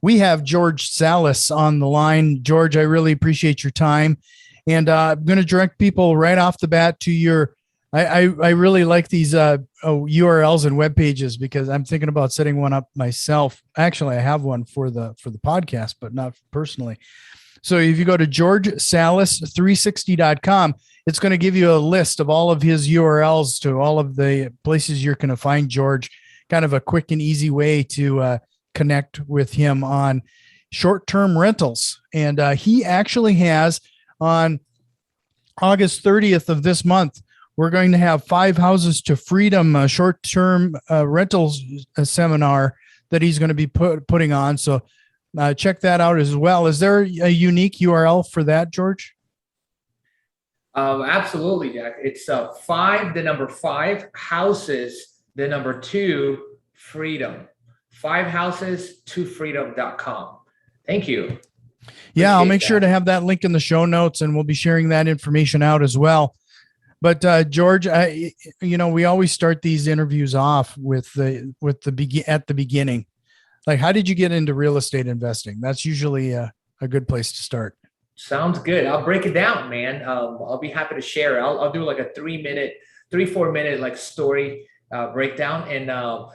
We have George Salas on the line. George, I really appreciate your time. And I'm going to direct people right off the bat to your. I really like these URLs and web pages because I'm thinking about setting one up myself. Actually, I have one for the podcast, but not personally. So if you go to georgesalas360.com, it's going to give you a list of all of his URLs to all of the places you're going to find George. Kind of a quick and easy way to connect with him on short-term rentals. And he actually has on August 30th of this month, we're going to have 5 Houses to Freedom short-term rentals seminar that he's going to be putting on. So check that out as well. Is there a unique URL for that, George? Absolutely, Jack. It's 5, the number 5, houses, the number 2, freedom. 5houses2freedom.com. Thank you. Yeah, I'll make sure to have that link in the show notes, and we'll be sharing that information out as well. But George, we always start these interviews off with at the beginning. Like, how did you get into real estate investing? That's usually a good place to start. Sounds good. I'll break it down, man. I'll be happy to share. I'll do like a 4 minute like story breakdown, and I'm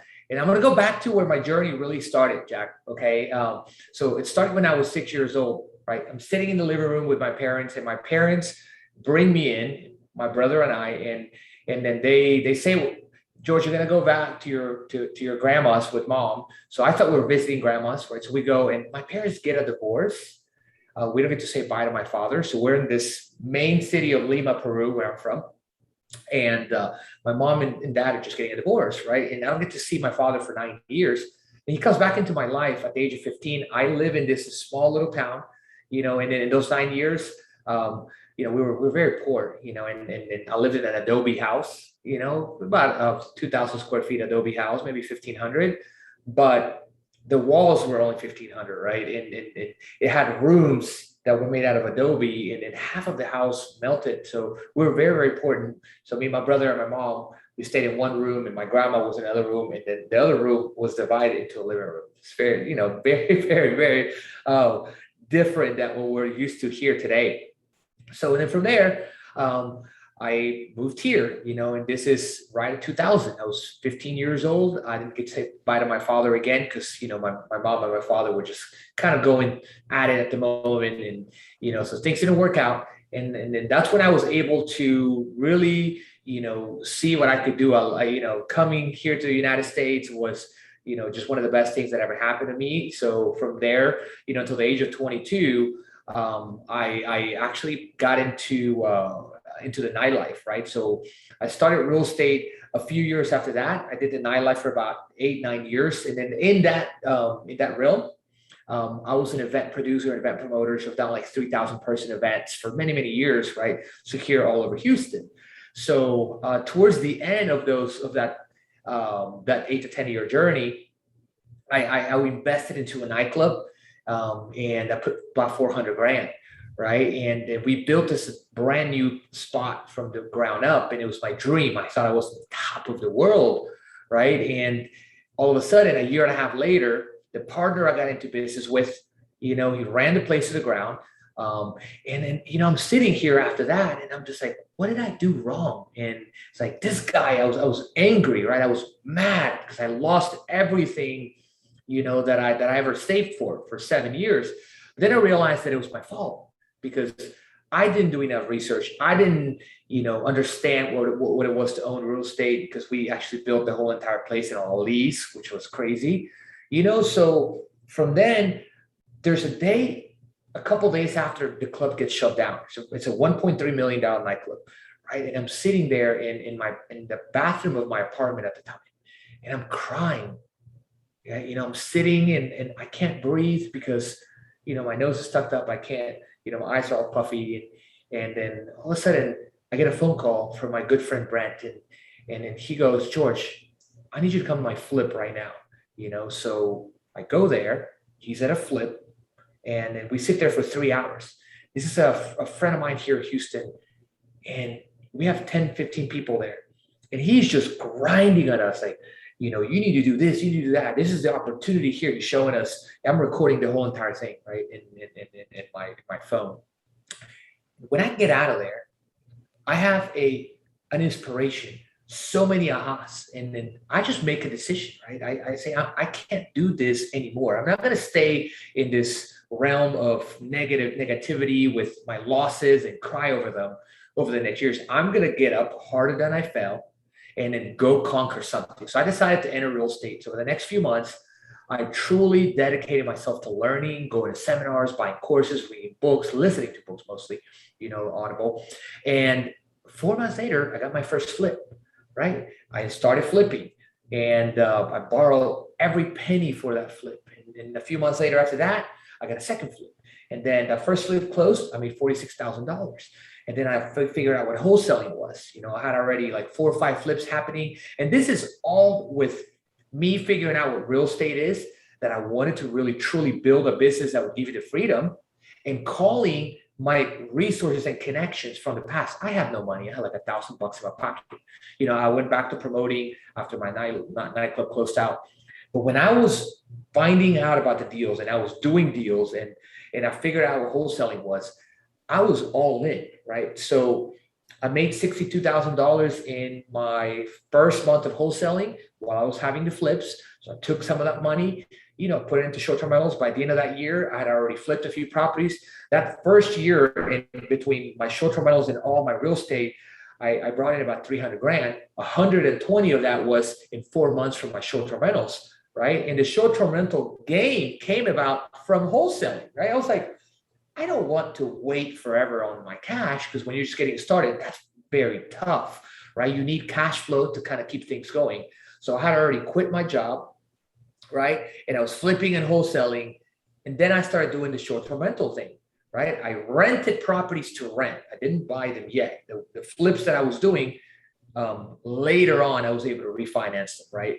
gonna go back to where my journey really started, Jack. Okay, so it started when I was 6 years old. Right, I'm sitting in the living room with my parents, and my parents bring me in, my brother and I, and then they say, well, George, you're gonna go back to your grandma's with mom. So I thought we were visiting grandma's, right? So we go, and my parents get a divorce. We don't get to say bye to my father. So we're in this main city of Lima, Peru, where I'm from. And my mom and dad are just getting a divorce, right? And I don't get to see my father for 9 years. And he comes back into my life at the age of 15. I live in this small little town, and in those 9 years, we were very poor, and I lived in an adobe house, about a 2,000 square feet adobe house, maybe 1,500, but the walls were only 1,500, right? And it had rooms that were made out of adobe, and then half of the house melted. So we were very, very poor. So me, my brother, and my mom, we stayed in one room, and my grandma was in another room, and then the other room was divided into a living room. It's very, very, very, very different than what we're used to here today. So then from there, I moved here, and this is right in 2000. I was 15 years old. I didn't get to say bye to my father again because, my mom and my father were just kind of going at it at the moment. And, so things didn't work out. And then that's when I was able to really, see what I could do. Coming here to the United States was, just one of the best things that ever happened to me. So from there, until the age of 22, I actually got into the nightlife, right? So I started real estate a few years after that. I did the nightlife for about 8-9 years, and then in that realm, I was an event producer and event promoter. So I've done like 3,000 person events for many, many years, right? So here all over Houston. So towards the end of that 8 to 10 year journey, I invested into a nightclub. And I put about 400 grand, right? And we built this brand new spot from the ground up, and it was my dream. I thought I was the top of the world, right? And all of a sudden, a year and a half later, the partner I got into business with, he ran the place to the ground. And then, I'm sitting here after that, and I'm just like, what did I do wrong? And it's like, this guy, I was angry, right? I was mad because I lost everything that I ever saved for 7 years. But then I realized that it was my fault because I didn't do enough research. I didn't, understand what it was to own real estate, because we actually built the whole entire place in a lease, which was crazy, So from then, there's a couple days after the club gets shut down. So it's a $1.3 million nightclub, right? And I'm sitting there in the bathroom of my apartment at the time, and I'm crying. Yeah, I'm sitting and I can't breathe because, my nose is stuck up. I can't, my eyes are all puffy. And then all of a sudden I get a phone call from my good friend, Brent. And then he goes, George, I need you to come to my flip right now. So I go there, he's at a flip, and then we sit there for 3 hours. This is a friend of mine here in Houston, and we have 10, 15 people there. And he's just grinding on us like, You need to do this, you need to do that. This is the opportunity here. He's showing us. I'm recording the whole entire thing, right, in my phone. When I get out of there, I have an inspiration, so many ahas, and then I just make a decision, right? I say I can't do this anymore. I'm not going to stay in this realm of negativity with my losses and cry over them over the next years. I'm going to get up harder than I fell and then go conquer something. So I decided to enter real estate. So for the next few months, I truly dedicated myself to learning, going to seminars, buying courses, reading books, listening to books mostly, Audible. And 4 months later, I got my first flip, right? I started flipping, and I borrowed every penny for that flip. And a few months later after that, I got a second flip. And then the first flip closed, I made $46,000. And then I figured out what wholesaling was. I had already like 4 or 5 flips happening. And this is all with me figuring out what real estate is, that I wanted to really, truly build a business that would give you the freedom, and calling my resources and connections from the past. I have no money. I had like $1,000 in my pocket. I went back to promoting after my nightclub closed out. But when I was finding out about the deals and I was doing deals and I figured out what wholesaling was, I was all in, right? So I made $62,000 in my first month of wholesaling while I was having the flips. So I took some of that money, put it into short-term rentals. By the end of that year, I had already flipped a few properties. That first year, in between my short-term rentals and all my real estate, I brought in about 300 grand. 120 of that was in 4 months from my short-term rentals, right? And the short-term rental gain came about from wholesaling, right? I was like, I don't want to wait forever on my cash, because when you're just getting started, that's very tough, right? You need cash flow to kind of keep things going. So I had already quit my job, right? And I was flipping and wholesaling. And then I started doing the short-term rental thing, right? I rented properties to rent. I didn't buy them yet. The flips that I was doing, later on, I was able to refinance them, right?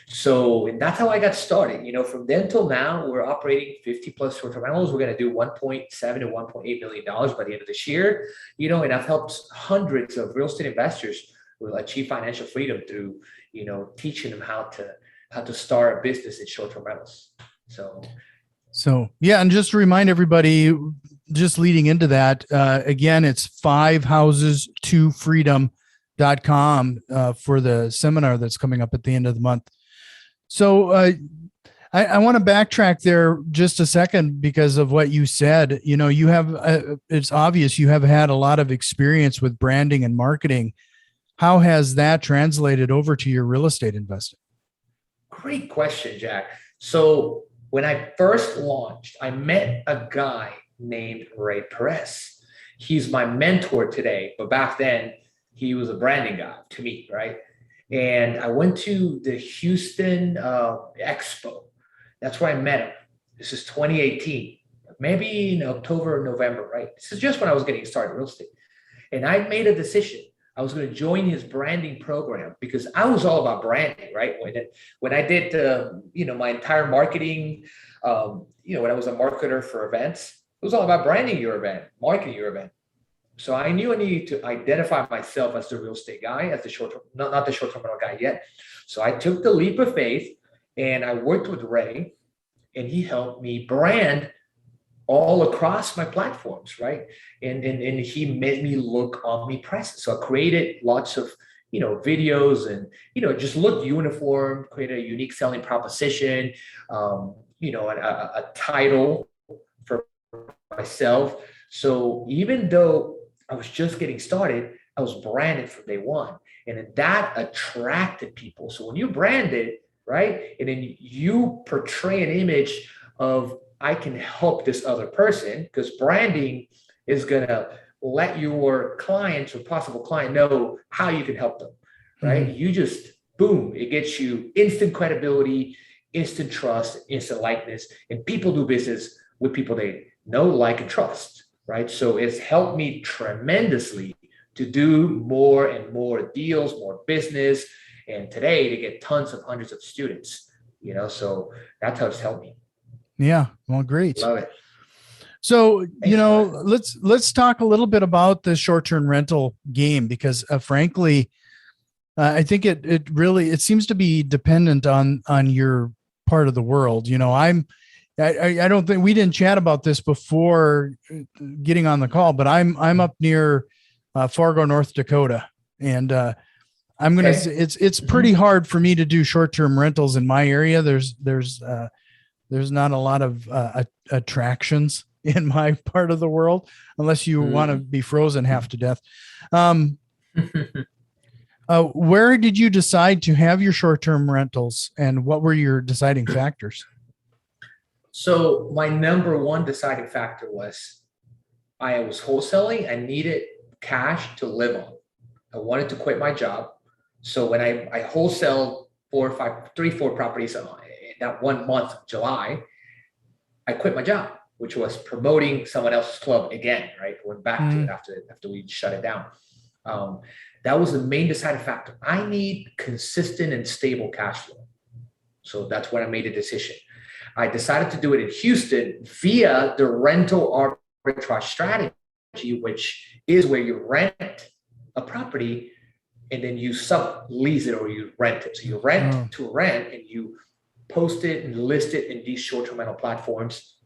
So, and that's how I got started. From then till now, we're operating 50 plus short-term rentals. We're going to do 1.7 to 1.8 million dollars by the end of this year. And I've helped hundreds of real estate investors will achieve financial freedom through, teaching them how to start a business in short-term rentals. So yeah, and just to remind everybody, just leading into that, again, it's 5houses2freedom.com for the seminar that's coming up at the end of the month. So I want to backtrack there just a second because of what you said. You have, it's obvious you have had a lot of experience with branding and marketing. How has that translated over to your real estate investing? Great question, Jack. So when I first launched, I met a guy named Ray Perez. He's my mentor today, but back then he was a branding guy to me, right? And I went to the Houston Expo. That's where I met him. This is 2018, maybe in October or November, right? This is just when I was getting started in real estate. And I made a decision. I was going to join his branding program because I was all about branding, right? When I did, my entire marketing, when I was a marketer for events, it was all about branding your event, marketing your event. So I knew I needed to identify myself as the real estate guy, as the short-term, not the short-term rental guy yet. So I took the leap of faith and I worked with Ray, and he helped me brand all across my platforms, right? And he made me look omnipresent. So I created lots of, videos and, just looked uniform, created a unique selling proposition, a title for myself. So even though I was just getting started, I was branded from day one. And then that attracted people. So when you brand it, right, and then you portray an image of, I can help this other person, because branding is going to let your clients or possible client know how you can help them, right? Mm-hmm. You just, boom, it gets you instant credibility, instant trust, instant likeness, and people do business with people they know, like, and trust. Right. So it's helped me tremendously to do more and more deals, more business, and today to get tons of hundreds of students, so that's how it's helped me. Yeah. Well, great. Love it. So, let's talk a little bit about the short-term rental game, because frankly, I think it really it seems to be dependent on your part of the world. You know, I don't think we didn't chat about this before getting on the call, but I'm up near Fargo, North Dakota, and I'm gonna say Okay. it's pretty Mhm. hard for me to do short term rentals in my area. There's not a lot of attractions in my part of the world unless you want to Mm. be frozen half to death. Um, where did you decide to have your short-term rentals, and what were your deciding factors? So my number one deciding factor was I was wholesaling. I needed cash to live on. I wanted to quit my job. So when I wholesaled four or five, three, four properties in that 1 month, July, I quit my job, which was promoting someone else's club again, right? Went back to it Mm, after we shut it down. Um, that was the main deciding factor. I need consistent and stable cash flow. So that's when I made a decision. I decided to do it in Houston via the rental arbitrage strategy, which is where you rent a property and then you sublease it or you rent it. So you rent oh, to rent and you post it and list it in these short-term rental platforms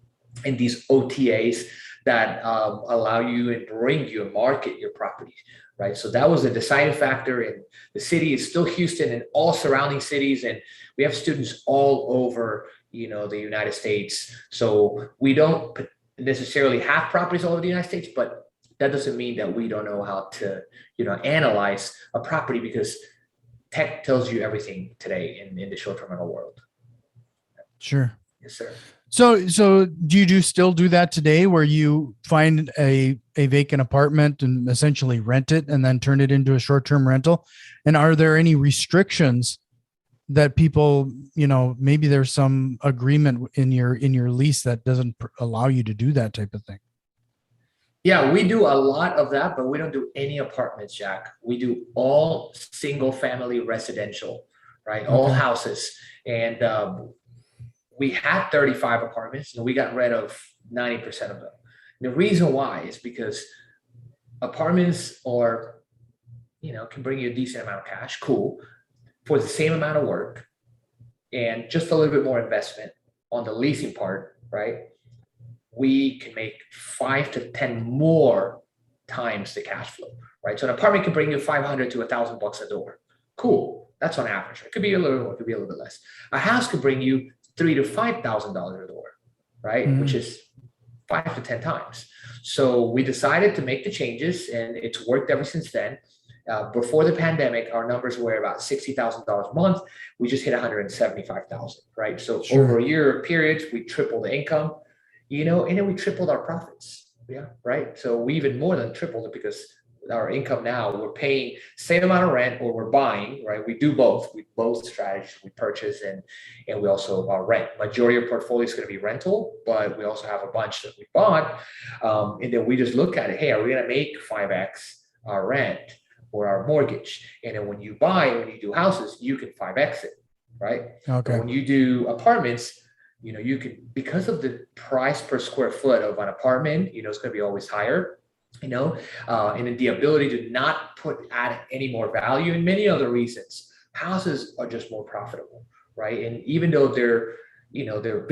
and these OTAs that allow you and bring you and market your property, right? So that was a deciding factor. And the city is still Houston and all surrounding cities, and we have students all over, the United States. So we don't necessarily have properties all over the United States, but that doesn't mean that we don't know how to, analyze a property because tech tells you everything today in the short-term rental world. sure. Yes, sir. So do you still do that today, where you find a vacant apartment and essentially rent it and then turn it into a short-term rental? And are there any restrictions that people, maybe there's some agreement in your lease that doesn't allow you to do that type of thing? Yeah, we do a lot of that, but we don't do any apartments, Jack. We do all single family residential, right? All Okay. houses. And we had 35 apartments and we got rid of 90% of them. The reason why is because apartments are, can bring you a decent amount of cash, cool, for the same amount of work and just a little bit more investment on the leasing part, right? We can make 5 to 10 more times the cash flow, right? So an apartment can bring you 500 to $1,000 a door. Cool. That's on average. It could be a little more, it could be a little bit less. A house could bring you $3,000 to $5,000 a door, right? Which Mm, is 5 to 10 times. So we decided to make the changes, and it's worked ever since then. Before the pandemic, our numbers were about $60,000 a month. We just hit 175,000, right? So over sure. a year period, we tripled the income, and then we tripled our profits. Yeah, right. So we even more than tripled it because our income now, we're paying same amount of rent or we're buying, right? We do both. We both strategies. We purchase and we also rent. Majority of portfolio is going to be rental, but we also have a bunch that we bought. And then we just look at it. Hey, are we going to make 5x our rent or our mortgage? And then when you do houses, you can 5x it, right? But Okay. when you do apartments, you can, because of the price per square foot of an apartment, it's going to be always higher, and then the ability to not add any more value and many other reasons. Houses are just more profitable, right? And even though they're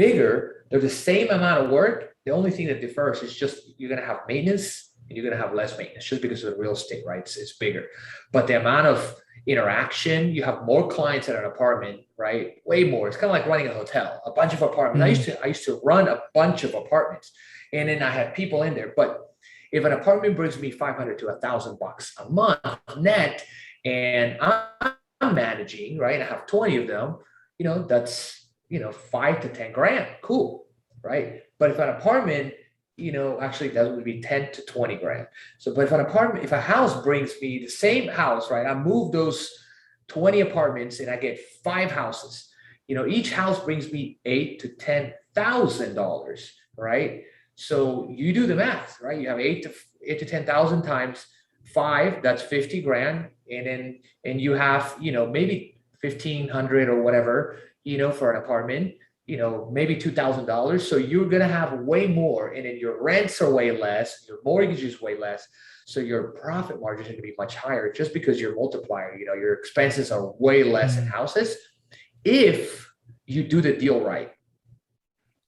bigger, they're the same amount of work. The only thing that differs is just you're going to have maintenance and you're going to have less maintenance just because of the real estate, right? It's bigger, but the amount of interaction, you have more clients at an apartment, right? Way more. It's kind of like running a hotel, a bunch of apartments. I used Mm, to I used to run a bunch of apartments, and then I had people in there. But if an apartment brings me 500 to $1,000 a month net, and I'm managing, right? I have 20 of them, that's 5 to 10 grand. Cool, right? But if an apartment, actually that would be 10 to 20 grand. So, but if a house brings me the same house, right? I move those 20 apartments and I get 5 houses. Each house brings me $8 to $10,000, right? So you do the math, right? You have 8 to 10,000 times 5, that's 50 grand. And you have, maybe 1,500 or whatever, for an apartment. maybe $2,000. So you're going to have way more, and then your rents are way less, your mortgage is way less. So your profit margin is going to be much higher just because your multiplier, your expenses are way less in houses if you do the deal right.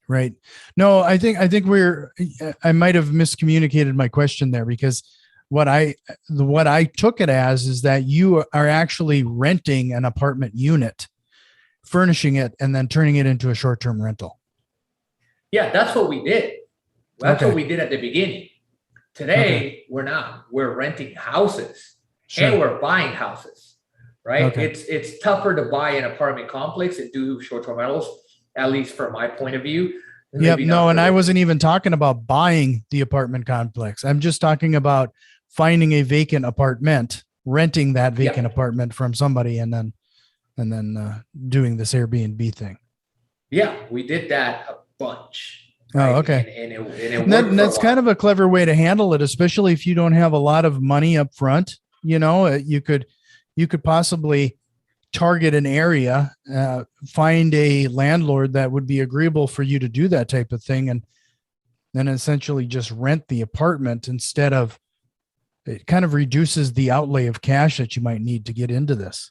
Right. No, I think I might have miscommunicated my question there, because what I took it as is that you are actually renting an apartment unit, furnishing it, and then turning it into a short-term rental. Yeah, that's what we did. That's what we did at the beginning. Today, we're not. We're renting houses and we're buying houses, right? It's tougher to buy an apartment complex and do short-term rentals, at least from my point of view. Yep. No, and I wasn't even talking about buying the apartment complex. I'm just talking about finding a vacant apartment, renting that vacant apartment from somebody, and then doing this Airbnb thing. Yeah, we did that a bunch. Right? Oh, okay. And that's kind of a clever way to handle it, especially if you don't have a lot of money up front. You could possibly target an area, find a landlord that would be agreeable for you to do that type of thing, and then essentially just rent the apartment instead of. It kind of reduces the outlay of cash that you might need to get into this.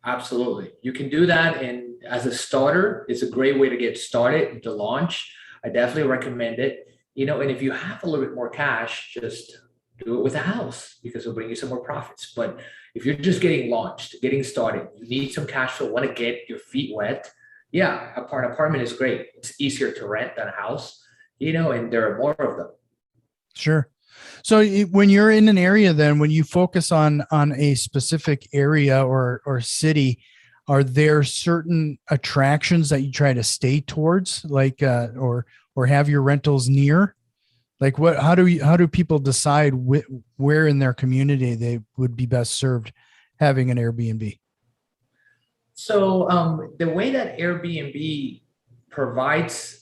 Absolutely. You can do that. And as a starter, it's a great way to get started, to launch. I definitely recommend it. And if you have a little bit more cash, just do it with a house, because it'll bring you some more profits. But if you're just getting launched, getting started, you need some cash flow, want to get your feet wet. Yeah, an apartment is great. It's easier to rent than a house, and there are more of them. Sure. So when you're in an area, then when you focus on a specific area or city, are there certain attractions that you try to stay towards, like or have your rentals near? Like how do people decide where in their community they would be best served having an Airbnb? So the way that Airbnb provides,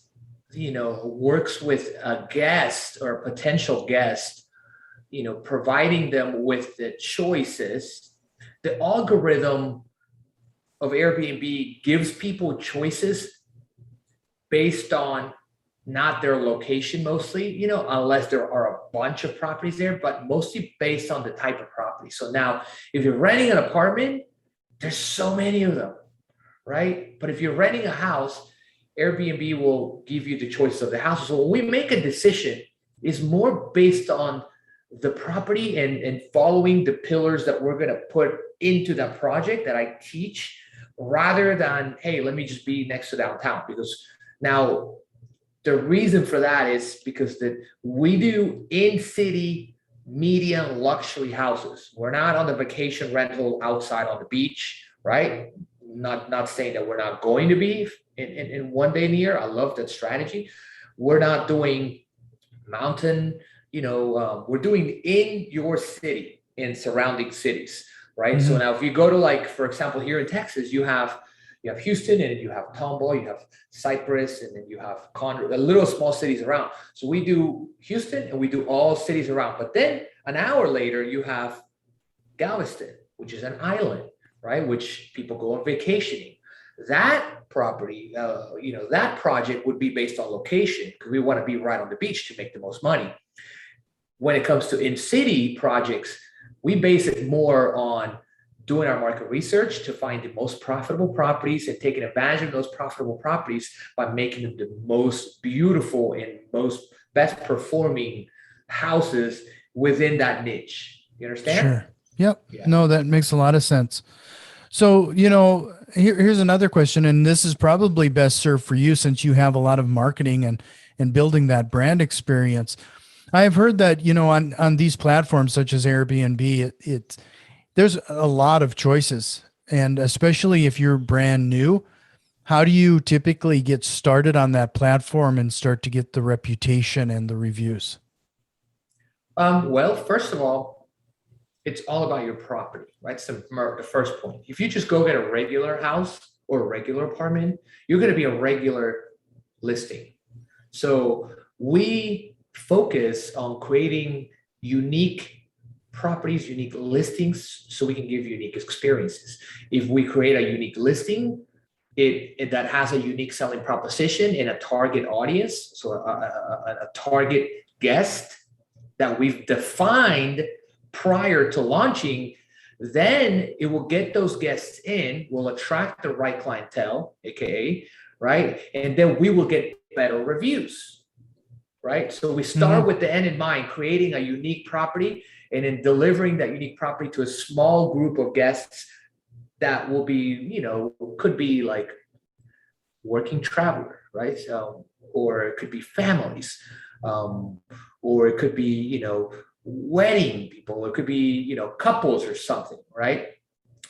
works with a guest or a potential guest, providing them with the choices. The algorithm of Airbnb gives people choices based on not their location mostly, unless there are a bunch of properties there, but mostly based on the type of property. So now if you're renting an apartment, there's so many of them, right? But if you're renting a house, Airbnb will give you the choice of the house. So when we make a decision, it's more based on the property and following the pillars that we're going to put into that project that I teach, rather than, hey, let me just be next to downtown. Because now the reason for that is because we do in-city median luxury houses. We're not on the vacation rental outside on the beach, right? Not saying that we're not going to be in one day near. I love that strategy. We're not doing mountain, we're doing in your city, in surrounding cities, right? Mm-hmm. So now if you go to, like, for example, here in Texas, you have Houston, and you have Tomball, you have Cypress, and then you have Conroe, the little small cities around. So we do Houston and we do all cities around. But then an hour later, you have Galveston, which is an island, right? Which people go on vacationing. That property, that project would be based on location, because we want to be right on the beach to make the most money. When it comes to in-city projects, we base it more on doing our market research to find the most profitable properties and taking advantage of those profitable properties by making them the most beautiful and most best performing houses within that niche. You understand? Sure. Yep. Yeah. No, that makes a lot of sense. So, here's another question, and this is probably best served for you since you have a lot of marketing and building that brand experience. I've heard that, on these platforms such as Airbnb, there's a lot of choices, and especially if you're brand new, how do you typically get started on that platform and start to get the reputation and the reviews? Well, first of all, it's all about your property, right? It's the first point. If you just go get a regular house or a regular apartment, you're going to be a regular listing. So we focus on creating unique properties, unique listings, so we can give unique experiences. If we create a unique listing, that has a unique selling proposition and a target audience, so a target guest that we've defined prior to launching, then it will get those guests in, will attract the right clientele, aka, right? And then we will get better reviews, right? So we start with the end in mind, creating a unique property, and then delivering that unique property to a small group of guests that will be, could be like working traveler, right? Or it could be families, or it could be, wedding people, or it could be, couples or something, right?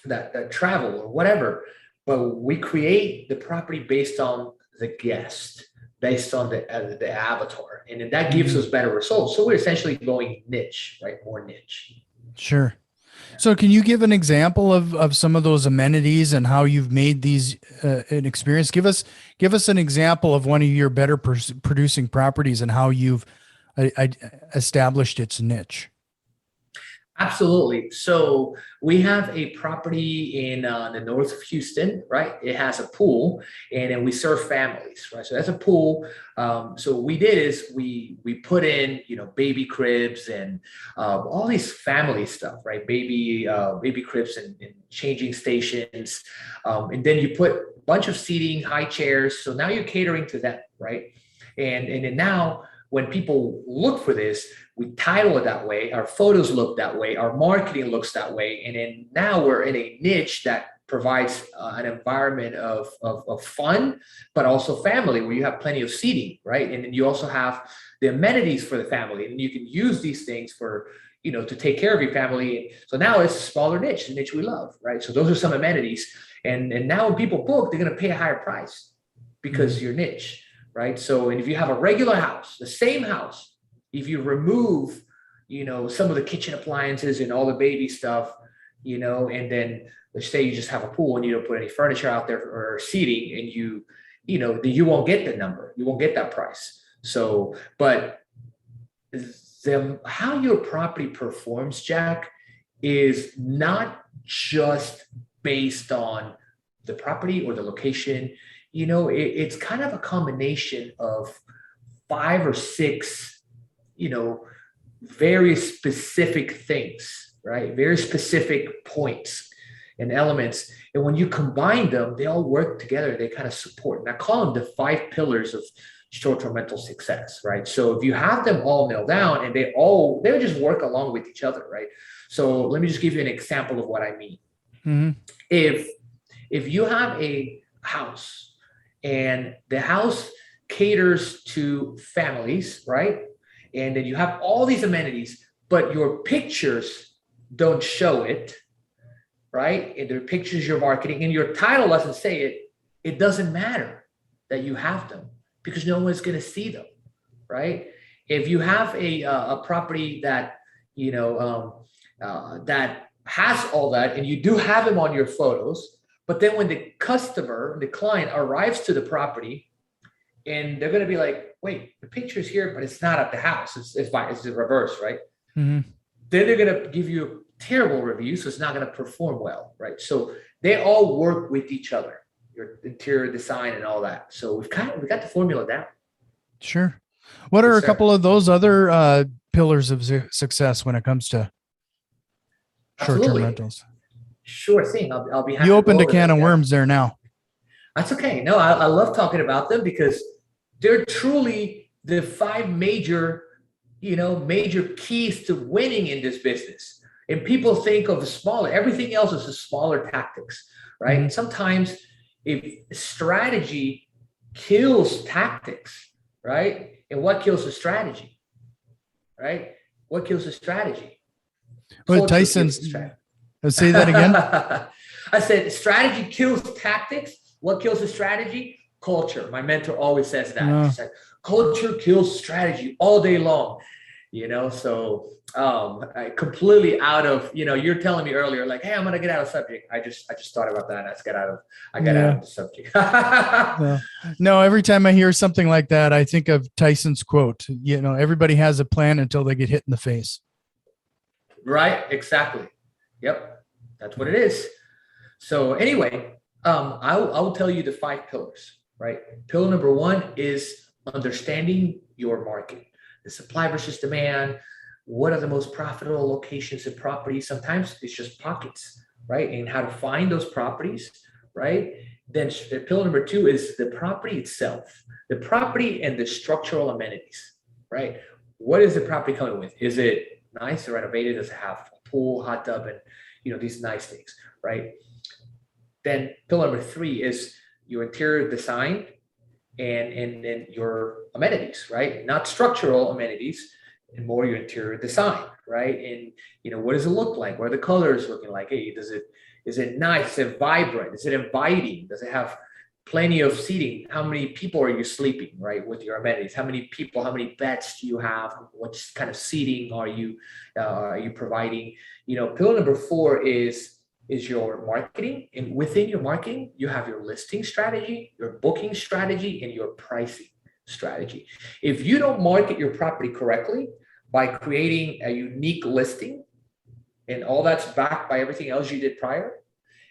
That travel or whatever. But we create the property based on the guest, based on the avatar, and then that gives us better results. So we're essentially going niche, right? More niche. Sure. So can you give an example of some of those amenities and how you've made these an experience? Give us an example of one of your better producing properties and how you've established its niche. Absolutely. So we have a property in the north of Houston, right? It has a pool, and then we serve families, right? So that's a pool. So what we did is we put in, baby cribs and all these family stuff, right? Baby cribs and changing stations, and then you put a bunch of seating, high chairs. So now you're catering to them, right? And then now, when people look for this, we title it that way, our photos look that way, our marketing looks that way. And then now we're in a niche that provides an environment of fun, but also family, where you have plenty of seating, right? And then you also have the amenities for the family, and you can use these things for, to take care of your family. So now it's a smaller niche, the niche we love, right? So those are some amenities. And now when people book, they're going to pay a higher price because you're niche. Right. So, and if you have a regular house, the same house, if you remove, some of the kitchen appliances and all the baby stuff, and then let's say you just have a pool and you don't put any furniture out there or seating, and you won't get the number, you won't get that price. So, but how your property performs, Jack, is not just based on the property or the location. It's kind of a combination of 5 or 6, very specific things, right? Very specific points and elements. And when you combine them, they all work together. They kind of support. And I call them the 5 pillars of short-term rental success, right? So if you have them all nailed down, and they would just work along with each other, right? So let me just give you an example of what I mean. Mm-hmm. If you have a house, and the house caters to families, right? And then you have all these amenities, but your pictures don't show it, right? And their pictures you're marketing, and your title doesn't say it. It doesn't matter that you have them, because no one's going to see them, right? If you have a property that, that has all that, and you do have them on your photos, but then when the customer, the client, arrives to the property, and they're going to be like, wait, the picture's here, but it's not at the house. It's the reverse, right? Mm-hmm. Then they're going to give you a terrible review, so it's not going to perform well, right? So they all work with each other, your interior design and all that. So we got the formula down. Sure. What are a couple of those other pillars of success when it comes to short-term rentals? Sure thing. I'll be happy. You opened a can of worms there now. That's okay. No, I love talking about them, because they're truly the 5 major keys to winning in this business. And people think of the smaller, everything else is the smaller tactics, right? Mm-hmm. And sometimes if strategy kills tactics, right? And what kills the strategy, right? What kills the strategy? Well, Tyson's. Say that again. I said strategy kills tactics. What kills the strategy? Culture. My mentor always says that. She said, culture kills strategy all day long. So I completely out of, you're telling me earlier, like, hey, I'm gonna get out of subject. I just thought about that. I got out of the subject. No, every time I hear something like that, I think of Tyson's quote. Everybody has a plan until they get hit in the face. Right. Exactly. Yep. That's what it is. So anyway, I'll tell you the 5 pillars, right? Pillar number one is understanding your market, the supply versus demand. What are the most profitable locations and properties? Sometimes it's just pockets, right? And how to find those properties, right? Then pillar number two is the property itself, the property and the structural amenities, right? What is the property coming with? Is it nice or renovated? Does it have a pool, hot tub, and these nice things, right? Then pillar number three is your interior design and then your amenities, right? Not structural amenities, and more your interior design, right? And what does it look like? What are the colors looking like? Hey, is it nice? Is it vibrant? Is it inviting? Does it have plenty of seating? How many people are you sleeping, right? With your amenities, how many people, how many beds do you have? What kind of seating are you providing? Pillar number four is your marketing. And within your marketing, you have your listing strategy, your booking strategy, and your pricing strategy. If you don't market your property correctly by creating a unique listing, and all that's backed by everything else you did prior,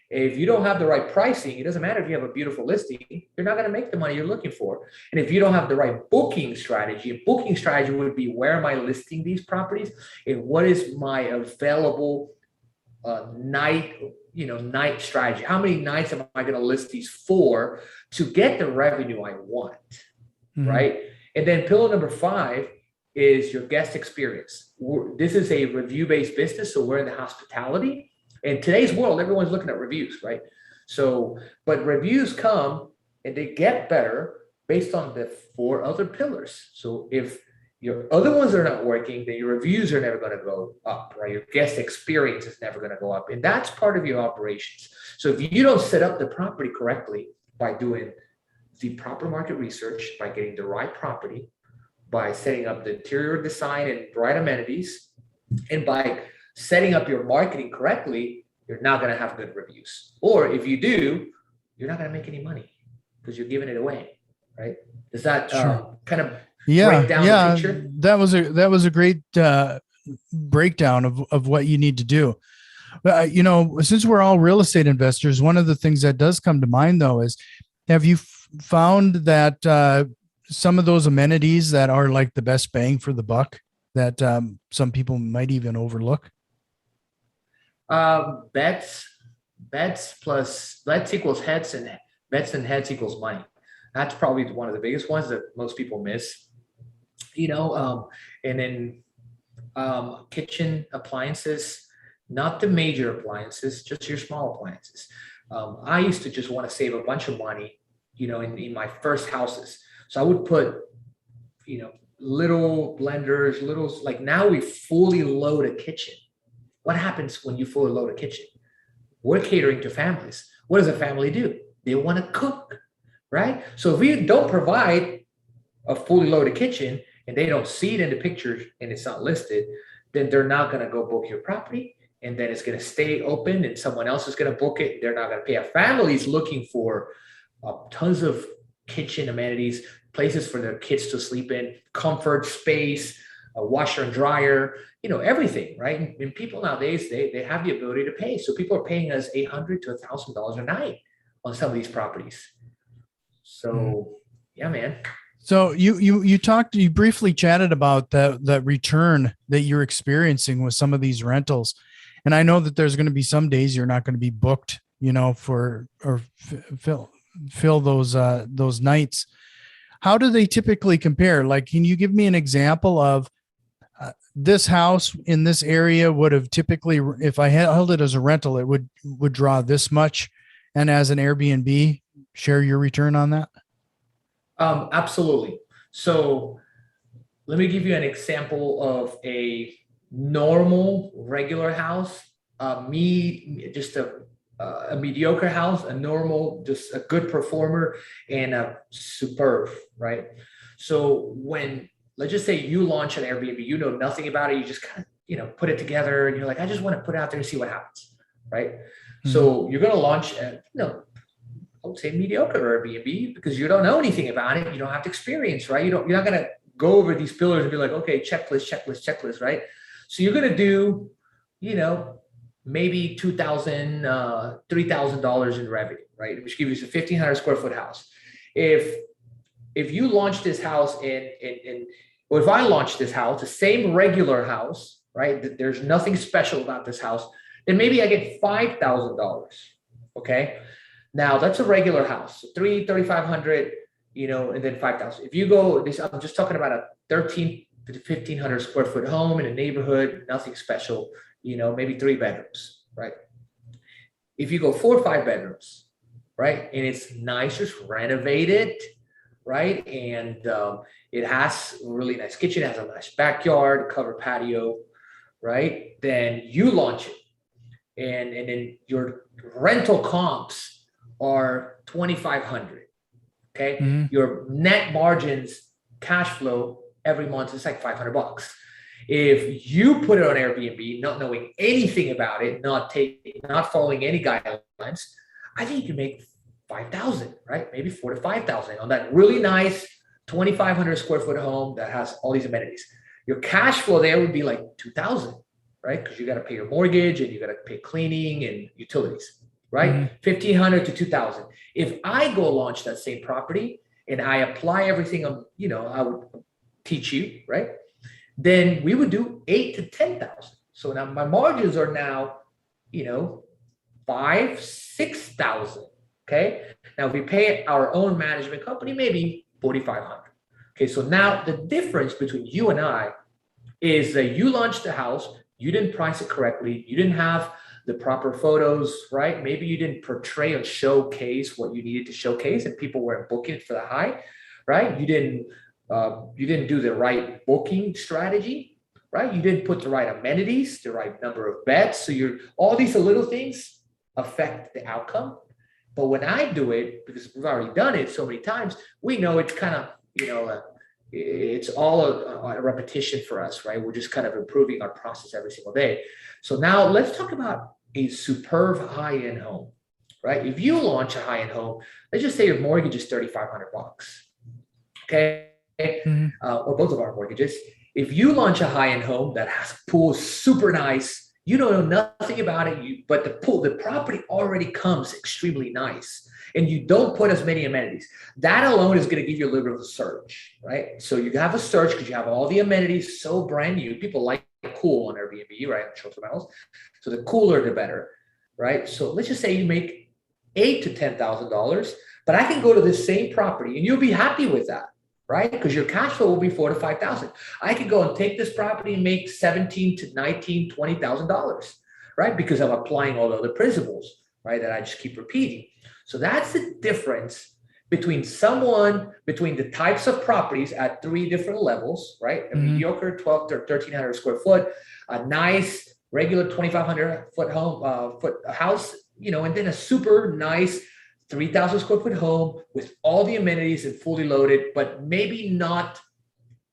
if you don't have the right pricing, it doesn't matter if you have a beautiful listing, you're not going to make the money you're looking for. And if you don't have the right booking strategy, a booking strategy would be, where am I listing these properties, and what is my available night strategy? How many nights am I going to list these for to get the revenue I want? Right? And then pillar number five is your guest experience. This is a review-based business, so we're in the hospitality. In today's world, everyone's looking at reviews, right? But reviews come and they get better based on the 4 other pillars. So if your other ones are not working, then your reviews are never going to go up, right? Your guest experience is never going to go up. And that's part of your operations. So if you don't set up the property correctly by doing the proper market research, by getting the right property, by setting up the interior design and right amenities, and by setting up your marketing correctly, you're not going to have good reviews. Or if you do, you're not going to make any money because you're giving it away, right? Does that kind of break down the picture? That was a great breakdown of what you need to do. Since we're all real estate investors, one of the things that does come to mind though is, have you found that some of those amenities that are like the best bang for the buck that some people might even overlook? Bets equals heads, and bets and heads equals money. That's probably one of the biggest ones that most people miss. And then kitchen appliances, not the major appliances, just your small appliances. I used to just want to save a bunch of money, in my first houses. So I would put, little blenders, like now we fully load a kitchen. What happens when you fully load a kitchen? We're catering to families. What does a family do? They want to cook, right? So if we don't provide a fully loaded kitchen and they don't see it in the pictures and it's not listed, then they're not going to go book your property. And then it's going to stay open and someone else is going to book it. They're not going to pay. A family's looking for tons of kitchen amenities, places for their kids to sleep in, comfort, space, a washer and dryer, everything, right? And people nowadays, they have the ability to pay. So people are paying us $800 to $1,000 a night on some of these properties. So yeah, man. So you briefly chatted about the return that you're experiencing with some of these rentals. And I know that there's going to be some days you're not going to be booked, fill those nights. How do they typically compare? Like, can you give me an example of this house in this area would have typically, if I held it as a rental, it would draw this much, and as an Airbnb, share your return on that? Absolutely. So let me give you an example of a normal, regular house. Just a mediocre house, a normal, just a good performer, and a superb, right? So let's just say you launch an Airbnb, you know nothing about it, you just kind of, put it together, and you're like, I just want to put it out there and see what happens, right? Mm-hmm. So you're going to launch I would say mediocre Airbnb because you don't know anything about it. You don't have the experience, right? You're not going to go over these pillars and be like, okay, checklist, right? So you're going to do, maybe $3,000 in revenue, right? Which gives you a 1,500 square foot house. If you launch this house or if I launch this house, the same regular house, right? There's nothing special about this house, then maybe I get $5,000. Okay. Now that's a regular house, 3,500, and then 5,000. If you go this, I'm just talking about a 13 to 1,500 square foot home in a neighborhood, nothing special, maybe 3 bedrooms, right? If you go 4 or 5 bedrooms, right, and it's nice, just renovated, right, and it has a really nice kitchen, it has a nice backyard, covered patio, right? Then you launch it, and then your rental comps are 2,500. Okay, your net margins, cash flow every month is like $500. If you put it on Airbnb, not knowing anything about it, not following any guidelines, I think you can make 5,000, right? Maybe 4 to 5,000 on that really nice 2,500 square foot home that has all these amenities. Your cash flow there would be like 2,000, right? Because you got to pay your mortgage and you got to pay cleaning and utilities, right? 1,500 to 2,000. If I go launch that same property and I apply everything, I would teach you, right? Then we would do 8,000 to 10,000. So now my margins are now, 5,000, 6,000. Okay. Now if we pay our own management company, maybe 4,500. Okay. So now the difference between you and I is that you launched the house, you didn't price it correctly, you didn't have the proper photos, right? Maybe you didn't portray or showcase what you needed to showcase, and people weren't booking for the high, right? You didn't do the right booking strategy, right? You didn't put the right amenities, the right number of beds. So all these little things affect the outcome. But when I do it, because we've already done it so many times, we know it's kind of, it's all a repetition for us, right? We're just kind of improving our process every single day. So now let's talk about a superb high-end home, right? If you launch a high-end home, let's just say your mortgage is $3,500, okay? Or both of our mortgages. If you launch a high-end home that has a pool, super nice, you don't know nothing about it, but the property already comes extremely nice, and you don't put as many amenities. That alone is going to give you a little bit of a surge, right? So you have a surge because you have all the amenities, so brand new. People like cool on Airbnb, right? Short-term rentals. So the cooler, the better, right? So let's just say you make $8,000 to $10,000, but I can go to this same property and you'll be happy with that, right? Because your cash flow will be 4,000 to 5,000. I could go and take this property and make $17,000 to $19,000, $20,000, right? Because I'm applying all the other principles, right? That I just keep repeating. So that's the difference between the types of properties at 3 different levels, right? A mediocre 12 to 1,300 square foot, a nice regular 2,500 foot house, and then a super nice 3,000 square foot home with all the amenities and fully loaded, but maybe not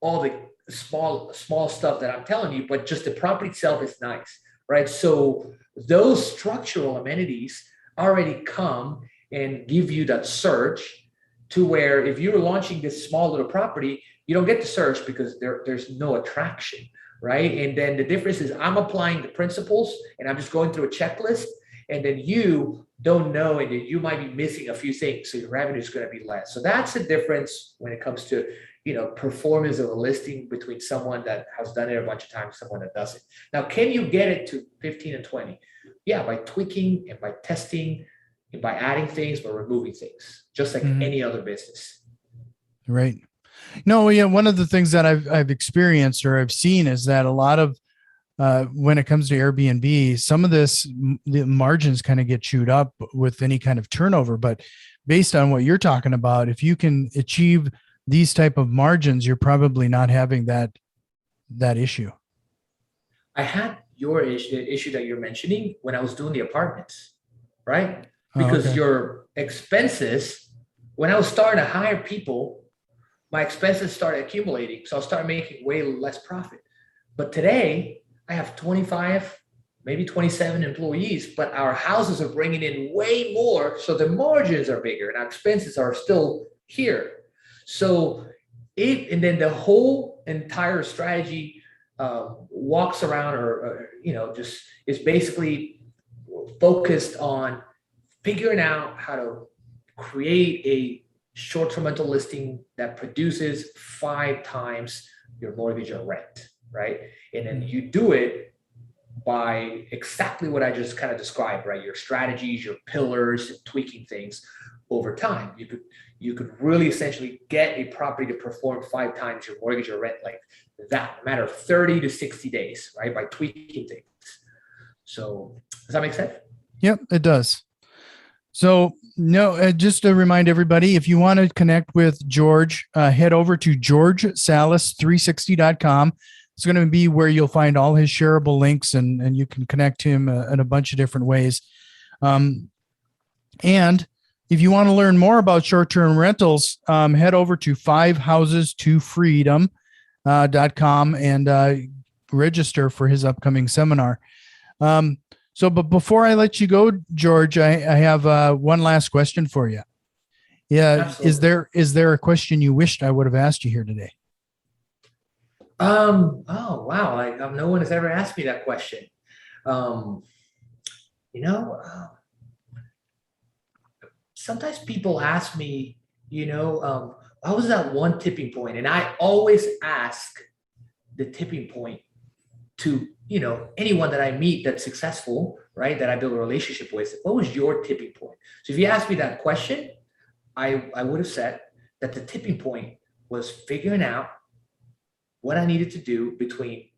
all the small stuff that I'm telling you, but just the property itself is nice, right? So those structural amenities already come and give you that surge, to where if you're launching this small little property, you don't get the surge because there's no attraction, right? And then the difference is I'm applying the principles and I'm just going through a checklist, and then you don't know, and then you might be missing a few things, so your revenue is going to be less. So that's the difference when it comes to performance of a listing between someone that has done it a bunch of times, someone that doesn't. Now, can you get it to 15 and 20? Yeah, by tweaking and by testing and by adding things, by removing things, just like any other business. Right. No, yeah. One of the things that I've experienced or I've seen is that a lot of when it comes to Airbnb, some of the margins kind of get chewed up with any kind of turnover. But based on what you're talking about, if you can achieve these type of margins, you're probably not having that issue. I had the issue that you're mentioning when I was doing the apartments, right? Because your expenses, when I was starting to hire people, my expenses started accumulating. So I started making way less profit. But today I have 25, maybe 27 employees, but our houses are bringing in way more. So the margins are bigger and our expenses are still here. So and then the whole entire strategy walks around, or just is basically focused on figuring out how to create a short-term rental listing that produces 5 times your mortgage or rent, right? And then you do it by exactly what I just kind of described, right? Your strategies, your pillars, tweaking things over time. You could really essentially get a property to perform 5 times your mortgage or rent like that, in a matter of 30 to 60 days, right? By tweaking things. So does that make sense? Yep, it does. So no, just to remind everybody, if you want to connect with George, head over to georgesalas360.com. It's going to be where you'll find all his shareable links, and you can connect to him in a bunch of different ways. And if you want to learn more about short-term rentals, head over to 5houses2freedom.com and register for his upcoming seminar. But before I let you go, George, I have one last question for you. Yeah, absolutely. is there a question you wished I would have asked you here today? Oh wow! No one has ever asked me that question. You know, sometimes people ask me, what was that one tipping point? And I always ask the tipping point to, anyone that I meet that's successful, right? That I build a relationship with. What was your tipping point? So if you asked me that question, I would have said that the tipping point was figuring out what I needed to do between,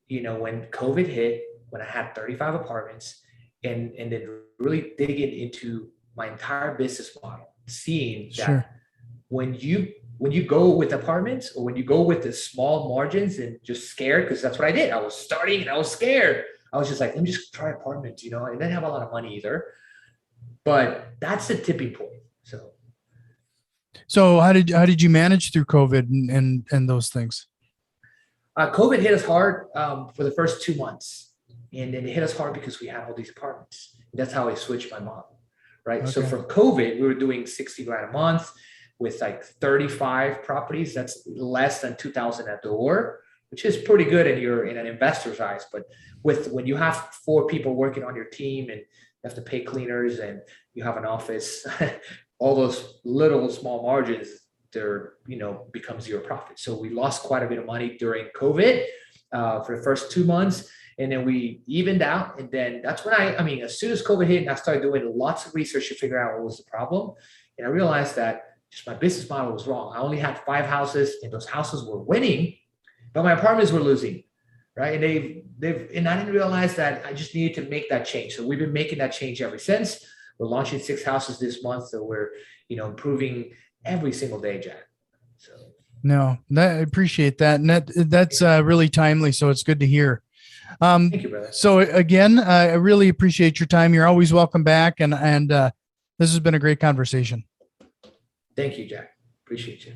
when COVID hit, when I had 35 apartments, and then really digging into my entire business model, seeing that when you go with apartments, or when you go with the small margins and just scared, because that's what I did. I was starting and I was scared. I was just like, let me just try apartments, I didn't have a lot of money either. But that's the tipping point. So how did you manage through COVID and those things? COVID hit us hard for the first 2 months, and then it hit us hard because we had all these apartments. That's how I switched my model, right? Okay. So from COVID, we were doing 60 grand a month with like 35 properties. That's less than 2,000 a door, which is pretty good in an investor's eyes. But when you have 4 people working on your team, and you have to pay cleaners, and you have an office, all those little small margins, there, become zero profit. So we lost quite a bit of money during COVID for the first 2 months. And then we evened out. And then that's when as soon as COVID hit, I started doing lots of research to figure out what was the problem. And I realized that just my business model was wrong. I only had 5 houses, and those houses were winning, but my apartments were losing, right? And and I didn't realize that I just needed to make that change. So we've been making that change ever since. We're launching 6 houses this month. So we're, improving every single day, Jack. So no, I appreciate that. And that's really timely. So it's good to hear. Thank you, brother. So again, I really appreciate your time. You're always welcome back. And this has been a great conversation. Thank you, Jack. Appreciate you.